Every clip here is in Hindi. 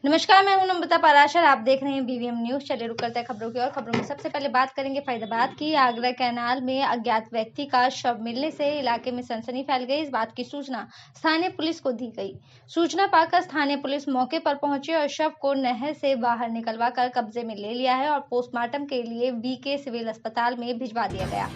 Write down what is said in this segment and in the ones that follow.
नमस्कार, मैं हूं नम्रता पाराशर। आप देख रहे हैं बीवीएम न्यूज। चलिए रुक करते हैं खबरों की। और खबरों में सबसे पहले बात करेंगे फरीदाबाद की। आगरा कैनाल में अज्ञात व्यक्ति का शव मिलने से इलाके में सनसनी फैल गई। इस बात की सूचना स्थानीय पुलिस को दी गई। सूचना पाकर स्थानीय पुलिस मौके पर पहुंची और शव को नहर से बाहर निकलवा कर कब्जे में ले लिया है और पोस्टमार्टम के लिए बीके सिविल अस्पताल में भिजवा दिया गया।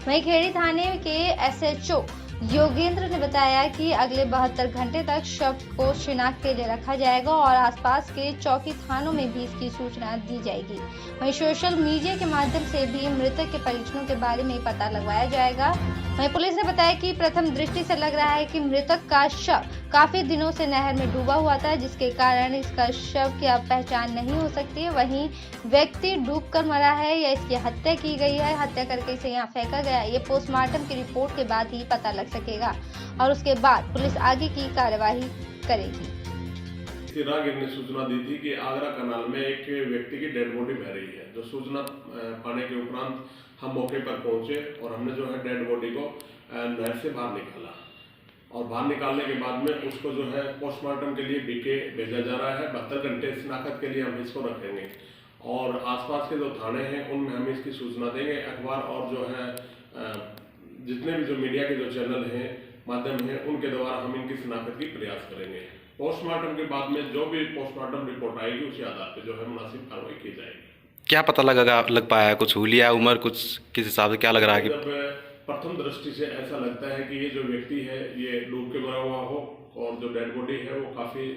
वहीं खेड़ी थाने के एसएचओ योगेंद्र ने बताया कि अगले 72 घंटे तक शव को शिनाख्त के लिए रखा जाएगा और आसपास के चौकी थानों में भी इसकी सूचना दी जाएगी। वहीं सोशल मीडिया के माध्यम से भी मृतक के परिजनों के बारे में पता लगवाया जाएगा। वहीं पुलिस ने बताया कि प्रथम दृष्टि से लग रहा है कि मृतक का शव काफी दिनों से नहर में डूबा हुआ था, जिसके कारण इसका शव की अब पहचान नहीं हो सकती है। वहीं व्यक्ति डूबकर मरा है या इसकी हत्या की गई है, हत्या करके इसे यहाँ फेंका गया, ये पोस्टमार्टम की रिपोर्ट के बाद ही पता लग सकेगा और उसके बाद पुलिस आगे की कार्यवाही करेगी। राहगीर ने सूचना दी थी कि आगरा कनाल में एक व्यक्ति की डेड बॉडी बह रही है। जो सूचना पाने के उपरांत हम मौके पर पहुंचे और हमने जो है डेड बॉडी को नहर से बाहर निकाला और बाहर निकालने के बाद में उसको जो है पोस्टमार्टम के लिए बीके भेजा जा रहा है। 72 घंटे शिनाख्त के लिए हम इसको रखेंगे और आसपास के जो थाने हैं उनमें हम इसकी सूचना देंगे। अखबार और जो है जितने भी जो मीडिया के जो चैनल हैं, माध्यम हैं, उनके द्वारा हम इनकी शिनाख्त की प्रयास करेंगे। पोस्टमार्टम के बाद में जो भी पोस्टमार्टम रिपोर्ट आएगी उसी आधार पर जो है मुनासिब कार्रवाई की जाएगी। क्या पता लग पाया, कुछ हुलिया उम्र कुछ किस हिसाब से क्या लग रहा है? जब प्रथम दृष्टि से ऐसा लगता है कि ये जो व्यक्ति है ये डूब के मरा हुआ हो और जो डेड बॉडी है वो काफ़ी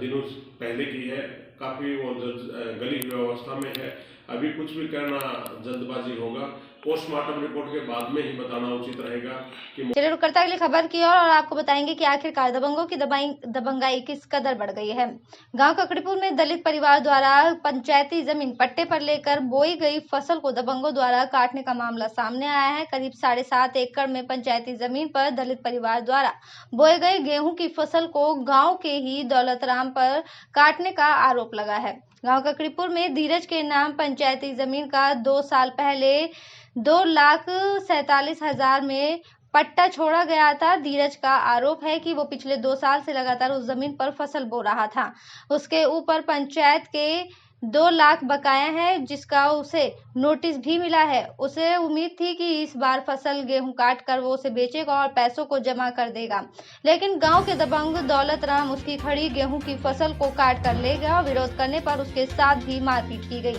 दिनों पहले की है, काफ़ी वो गली हुई अवस्था में है। अभी कुछ भी करना जल्दबाजी होगा। पोस्टमार्टम रिपोर्ट के बाद में ही बताना उचित रहेगा कि। चलिए रुक करते हैं अगली खबर की ओर और आपको बताएंगे कि आखिरकार दबंगों की दबंगाई किस कदर बढ़ गई है। गांव ककड़ीपुर में दलित परिवार द्वारा पंचायती जमीन पट्टे पर लेकर बोई गई फसल को दबंगों द्वारा काटने का मामला सामने आया है। करीब 7.5 एकड़ में पंचायती जमीन पर दलित परिवार द्वारा बोए गए गेहूं की फसल को गाँव के ही दौलतराम पर काटने का आरोप लगा है। गांव ककड़ीपुर में धीरज के नाम पंचायती जमीन का 2 साल पहले 2,47,000 में पट्टा छोड़ा गया था। धीरज का आरोप है कि वो पिछले 2 साल से लगातार उस जमीन पर फसल बो रहा था। उसके ऊपर पंचायत के 2 लाख बकाया है, जिसका उसे नोटिस भी मिला है। उसे उम्मीद थी कि इस बार फसल गेहूं काट कर वो उसे बेचेगा और पैसों को जमा कर देगा, लेकिन गांव के दबंग दौलत राम उसकी खड़ी गेहूं की फसल को काट कर ले गया। विरोध करने पर उसके साथ भी मारपीट की गई।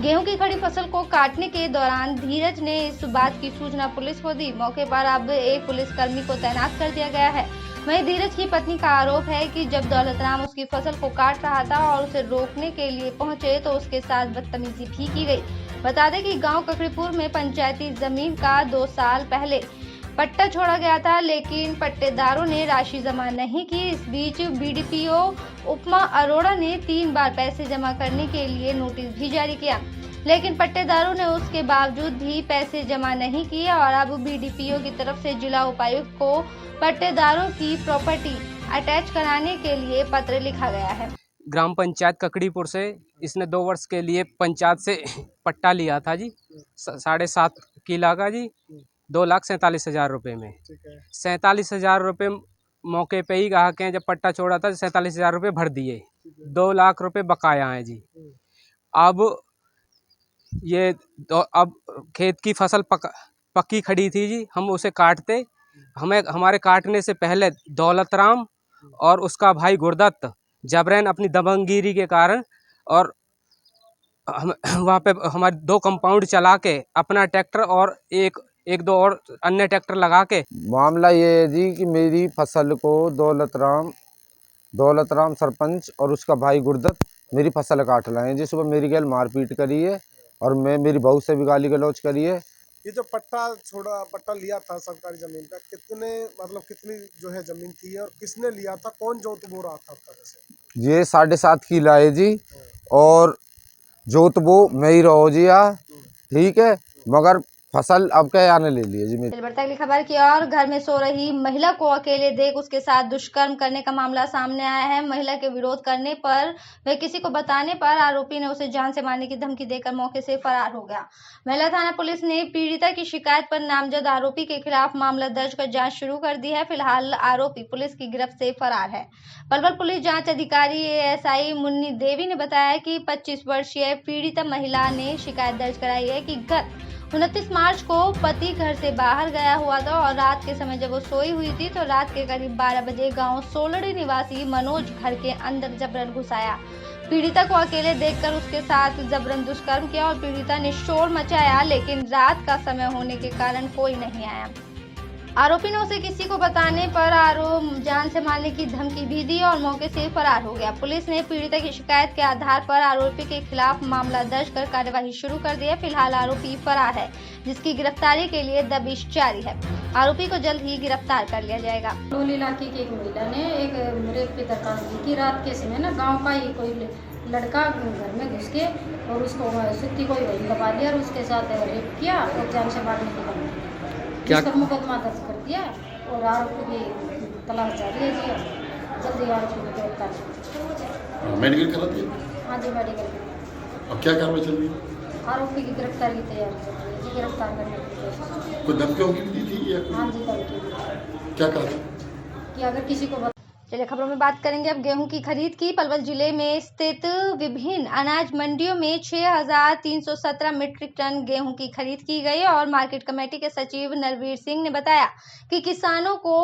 गेहूं की खड़ी फसल को काटने के दौरान धीरज ने इस बात की सूचना पुलिस को दी। मौके पर अब एक पुलिसकर्मी को तैनात कर दिया गया है। वहीं धीरज की पत्नी का आरोप है कि जब दौलतराम उसकी फसल को काट रहा था और उसे रोकने के लिए पहुंचे तो उसके साथ बदतमीजी भी की गई। बता दें कि गांव ककड़ीपुर में पंचायती जमीन का 2 साल पहले पट्टा छोड़ा गया था, लेकिन पट्टेदारों ने राशि जमा नहीं की। इस बीच बीडीपीओ उपमा अरोड़ा ने 3 बार पैसे जमा करने के लिए नोटिस भी जारी किया, लेकिन पट्टेदारों ने उसके बावजूद भी पैसे जमा नहीं किए और अब बीडीपीओ की तरफ से जिला उपायुक्त को पट्टेदारों की प्रॉपर्टी अटैच कराने के लिए पत्र लिखा गया है। ग्राम पंचायत ककड़ीपुर से इसने 2 वर्ष के लिए पंचायत से पट्टा लिया था जी, 7.5 किला का जी, 2,47,000 रुपये में। 47,000 रुपये मौके पे ही कहा के जब पट्टा छोड़ा था 47,000 रुपये भर दिए, 2 लाख रुपये बकाया है जी। अब खेत की फसल पक्की खड़ी थी जी, हम उसे काटते, हमारे काटने से पहले दौलतराम और उसका भाई गुरदत्त जबरन अपनी दबंगगिरी के कारण और हम वहाँ पे हमारे 2 कंपाउंड चला के अपना ट्रैक्टर और एक दो और अन्य ट्रैक्टर लगा के। मामला ये है जी कि मेरी फसल को दौलतराम सरपंच और उसका भाई गुरदत्त मेरी फसल काट लाए हैं जी। सुबह मेरी गैल मारपीट करी है और मेरी बहू से भी गाली गलौज करी है। ये जो पट्टा लिया था सरकारी जमीन का, कितनी जो है जमीन थी और किसने लिया था, कौन जोत बो रहा था आपका? वैसे ये 7.5 किला है जी और जोत बो मैं ही रहो जी। ठीक है, मगर फसल अब क्या आने ले लिए जी मेरी। बढ़ता अगली खबर की और घर में सो रही महिला को अकेले देख उसके साथ दुष्कर्म करने का मामला सामने आया है। महिला के विरोध करने पर व किसी को बताने पर आरोपी ने उसे जान से मारने की धमकी देकर मौके से फरार हो गया। महिला थाना पुलिस ने पीड़िता की शिकायत पर नामजद आरोपी के खिलाफ मामला दर्ज कर जांच शुरू कर दी है। फिलहाल आरोपी पुलिस की गिरफ्त से फरार है। पलवल पुलिस जांच अधिकारी एएसआई मुन्नी देवी ने बताया कि 25 वर्षीय पीड़िता महिला ने शिकायत दर्ज कराई है कि गत 29 मार्च को पति घर से बाहर गया हुआ था और रात के समय जब वो सोई हुई थी तो रात के करीब 12 बजे गांव सोलड़ी निवासी मनोज घर के अंदर जबरन घुस आया। पीड़िता को अकेले देखकर उसके साथ जबरन दुष्कर्म किया और पीड़िता ने शोर मचाया, लेकिन रात का समय होने के कारण कोई नहीं आया। आरोपी ने उसे किसी को बताने पर जान से मारने की धमकी भी दी और मौके से फरार हो गया। पुलिस ने पीड़िता की शिकायत के आधार पर आरोपी के खिलाफ मामला दर्ज कर कार्यवाही शुरू कर दी है। फिलहाल आरोपी फरार है, जिसकी गिरफ्तारी के लिए दबिश जारी है। आरोपी को जल्द ही गिरफ्तार कर लिया जाएगा। डोल इलाके की एक महिला ने एक रेप की दरखास्त दी थी। रात के समय ना गाँव का ही कोई लड़का घर में घुस के और उसको सुत्ती कोई वही दबा दिया और उसके साथ रेप किया और जान से मारने की धमकी क्या मुकदमा दर्ज कर दिया और आरोपी की तलाश जारी है जी। जल्दी आरोपी को गिरफ्तार मेडिकल करा दिया। हाँ जी, मेडिकल। अब क्या कार्रवाई चल रही है? आरोपी की गिरफ्तारी की तैयारी चल रही है जी। गिरफ्तार करने की कोशिश। कोई धमकी भी दी थी या हाँ जी, धमकी। क्या कहा था कि अगर किसी को चलिए खबरों में बात करेंगे अब गेहूं की खरीद की। पलवल जिले में स्थित विभिन्न अनाज मंडियों में 6,317 मीट्रिक टन गेहूं की खरीद की गई और मार्केट कमेटी के सचिव नरवीर सिंह ने बताया कि किसानों को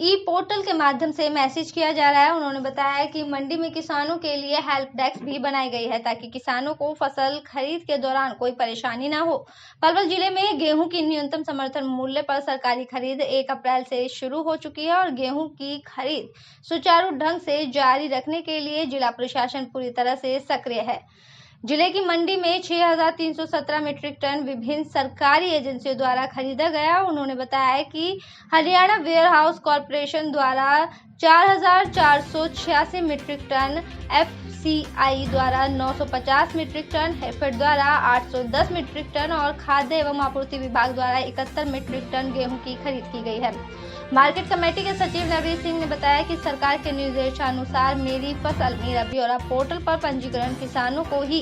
ई पोर्टल के माध्यम से मैसेज किया जा रहा है। उन्होंने बताया कि मंडी में किसानों के लिए हेल्प डेस्क भी बनाई गई है ताकि किसानों को फसल खरीद के दौरान कोई परेशानी न हो। पलवल जिले में गेहूं की न्यूनतम समर्थन मूल्य पर सरकारी खरीद 1 अप्रैल से शुरू हो चुकी है और गेहूं की खरीद सुचारू ढंग से जारी रखने के लिए जिला प्रशासन पूरी तरह से सक्रिय है। जिले की मंडी में 6,317 मीट्रिक टन विभिन्न सरकारी एजेंसियों द्वारा खरीदा गया। उन्होंने बताया कि हरियाणा वेयर हाउस कॉरपोरेशन द्वारा 4,486 मीट्रिक टन, FCI द्वारा 950 मीट्रिक टन, हेफेड द्वारा 810 मीट्रिक टन और खाद्य एवं आपूर्ति विभाग द्वारा 71 मीट्रिक टन गेहूं की खरीद की गई है। मार्केट कमेटी के सचिव नरवीर सिंह ने बताया कि सरकार के निर्देशानुसार मेरी फसल मेरा ब्यौरा पोर्टल पर पंजीकरण किसानों को ही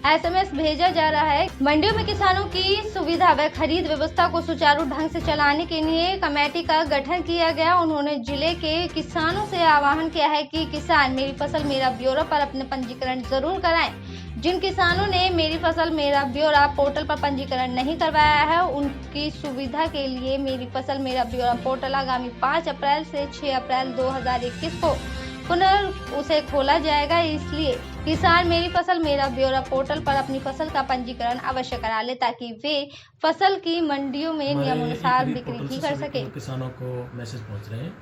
SMS भेजा जा रहा है। मंडियों में किसानों की सुविधा व खरीद व्यवस्था को सुचारू ढंग से चलाने के लिए कमेटी का गठन किया गया। उन्होंने जिले के किसानों से आह्वान किया है कि किसान मेरी फसल मेरा ब्यौरा पर अपने पंजीकरण जरूर कराएं। जिन किसानों ने मेरी फसल मेरा ब्यौरा पोर्टल पर पंजीकरण नहीं करवाया है, उनकी सुविधा के लिए मेरी फसल मेरा ब्यौरा पोर्टल आगामी 5 अप्रैल से 6 अप्रैल 2021 को पुनः उसे खोला जाएगा। इसलिए किसान मेरी फसल मेरा ब्यौरा पोर्टल पर अपनी फसल का पंजीकरण अवश्य करा ले ताकि वे फसल की मंडियों में नियमानुसार बिक्री भी कर सके। किसानों को मैसेज पहुंच रहे हैं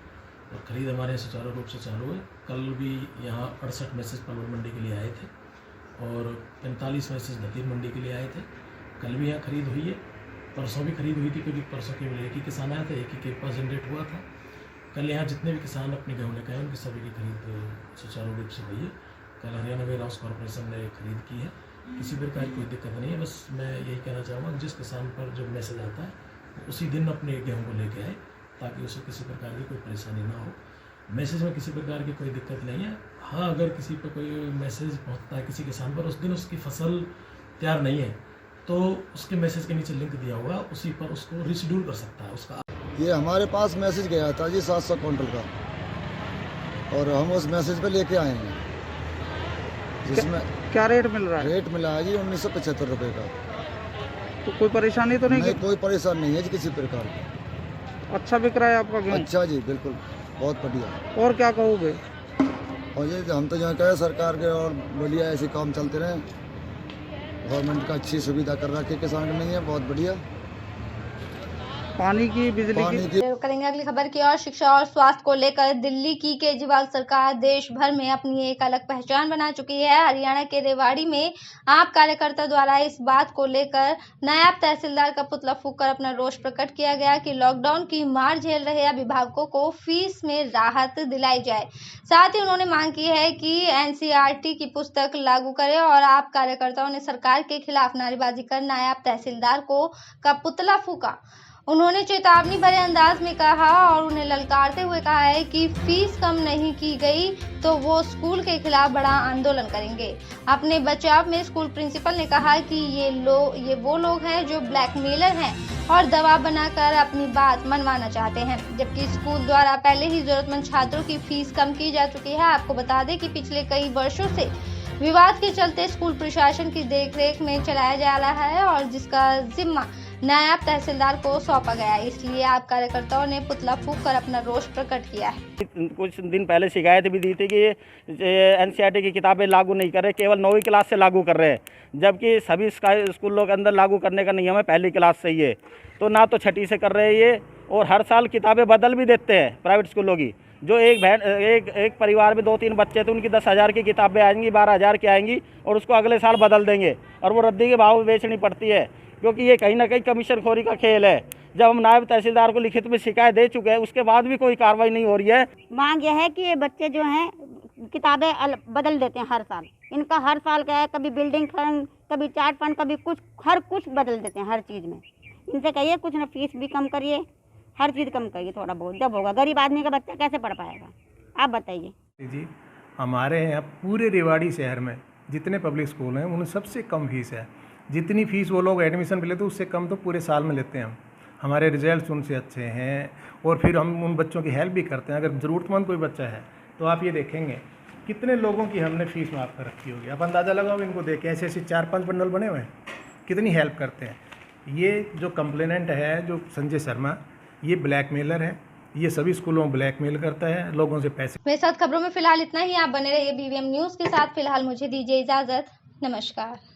और खरीद हमारे सुचारू रूप से चालू है। कल भी यहाँ 68 मैसेज पलवल मंडी के लिए आए थे और 45 मैसेज दतीर मंडी के लिए आए थे। कल भी यहाँ खरीद हुई है, परसों भी खरीद हुई थी क्योंकि परसों केवल एक ही किसान आया था, एक ही के पास जनरेट हुआ था। कल यहाँ जितने भी किसान अपने गेहूँ लेकर आए उनकी सभी की खरीद सुचारू रूप से हुई है। कल हरियाणा वेयर हाउस कॉरपोरेशन ने खरीद की है, किसी प्रकार की कोई दिक्कत नहीं है। बस मैं यही कहना चाहूँगा जिस किसान पर जो मैसेज आता है उसी दिन अपने गेहूँ को लेके आए ताकि उसे किसी प्रकार की कोई परेशानी ना हो। मैसेज में किसी प्रकार की कोई दिक्कत नहीं है। हाँ, अगर किसी पर कोई मैसेज पहुँचता है किसी किसान पर, उस दिन उसकी फसल तैयार नहीं है तो उसके मैसेज के नीचे लिंक दिया हुआ उसी पर उसको रिशेड्यूल कर सकता है उसका। ये हमारे पास मैसेज गया था जी 700 क्विंटल का और हम उस मैसेज पे लेके आए हैं जिसमें क्या रेट मिल रहा है? रेट मिला है जी 1975 रुपये का। तो कोई परेशानी तो नहीं? कोई परेशानी नहीं है जी किसी प्रकार की। अच्छा बिक रहा है आपका गेहूं? अच्छा जी, बिल्कुल बहुत बढ़िया। और क्या कहोगे? और ये हम तो यहाँ कहे सरकार के और बढ़िया ऐसे काम चलते रहे। गवर्नमेंट का अच्छी सुविधा कर रखी है किसान के, नहीं है बहुत बढ़िया। पानी की, बिजली की। करेंगे अगली खबर की और शिक्षा और स्वास्थ्य को लेकर दिल्ली की केजरीवाल सरकार देश भर में अपनी एक अलग पहचान बना चुकी है। हरियाणा के रेवाड़ी में आप कार्यकर्ता द्वारा इस बात को लेकर नायब तहसीलदार का पुतला फूंककर अपना रोष प्रकट किया गया कि लॉकडाउन की मार झेल रहे अभिभावकों को फीस में राहत दिलाई जाए। साथ ही उन्होंने मांग की है कि एनसीईआरटी की पुस्तक लागू करे और आप कार्यकर्ताओं ने सरकार के खिलाफ नारेबाजी कर नायब तहसीलदार का पुतला फूंका। उन्होंने चेतावनी भरे अंदाज में कहा और उन्हें ललकारते हुए कहा है कि फीस कम नहीं की गई तो वो स्कूल के खिलाफ बड़ा आंदोलन करेंगे। अपने बचाव में स्कूल प्रिंसिपल ने कहा कि ये वो लोग हैं जो ब्लैकमेलर हैं और दबाव बनाकर अपनी बात मनवाना चाहते हैं, जबकि स्कूल द्वारा पहले ही जरूरतमंद छात्रों की फीस कम की जा चुकी है। आपको बता दें कि पिछले कई वर्षों से विवाद के चलते स्कूल प्रशासन की देखरेख में चलाया जा रहा है और जिसका जिम्मा नायब तहसीलदार को सौंपा गया है। इसलिए आप कार्यकर्ताओं ने पुतला फूंक कर अपना रोष प्रकट किया है। कुछ दिन पहले शिकायत भी दी थी कि एनसीईआरटी की किताबें लागू नहीं कर रहे, केवल 9वीं क्लास से लागू कर रहे हैं, जबकि सभी स्कूलों के अंदर लागू करने का नियम है पहली क्लास से ही है। तो ना तो छठी से कर रहे हैं ये, और हर साल किताबें बदल भी देते हैं प्राइवेट स्कूलों की। जो एक परिवार में 2-3 बच्चे थे, उनकी 10,000 की किताबें आएंगी, 12,000 की आएंगी और उसको अगले साल बदल देंगे और वो रद्दी के भाव में बेचनी पड़ती है, क्योंकि ये कहीं ना कहीं कमीशन खोरी का खेल है। जब हम नायब तहसीलदार को लिखित में शिकायत दे चुके हैं, उसके बाद भी कोई कार्रवाई नहीं हो रही है। मांग यह है कि ये बच्चे जो हैं किताबें बदल देते हैं हर साल। इनका हर साल क्या है, कभी बिल्डिंग फंड, कभी चार्ट फंड, कभी कुछ, हर कुछ बदल देते हैं हर चीज़ में। इनसे कहिए कुछ ना फीस भी कम करिए, हर चीज़ कम करिए थोड़ा बहुत, जब होगा। गरीब आदमी का बच्चा कैसे पढ़ पाएगा, आप बताइए। जी, हमारे यहाँ पूरे रेवाड़ी शहर में जितने पब्लिक स्कूल हैं उनमें सबसे कम फीस है। जितनी फ़ीस वो लोग एडमिशन पे लेते हैं उससे कम तो पूरे साल में लेते हैं हम। हमारे रिजल्ट्स उनसे अच्छे हैं और फिर हम उन बच्चों की हेल्प भी करते हैं। अगर ज़रूरतमंद कोई बच्चा है तो आप ये देखेंगे कितने लोगों की हमने फ़ीस माफ़ कर रखी होगी। आप अंदाज़ा लगाओ, इनको देखें ऐसे 4-5 बंडल बने हुए हैं, कितनी हेल्प करते हैं। ये जो कंप्लेनेंट है, जो संजय शर्मा, ये ब्लैकमेलर है, ये सभी स्कूलों में ब्लैकमेल करता है, लोगों से पैसे। मेरे साथ खबरों में फिलहाल इतना ही। आप बने रहिए BVM न्यूज़ के साथ। फिलहाल मुझे दीजिए इजाज़त। नमस्कार।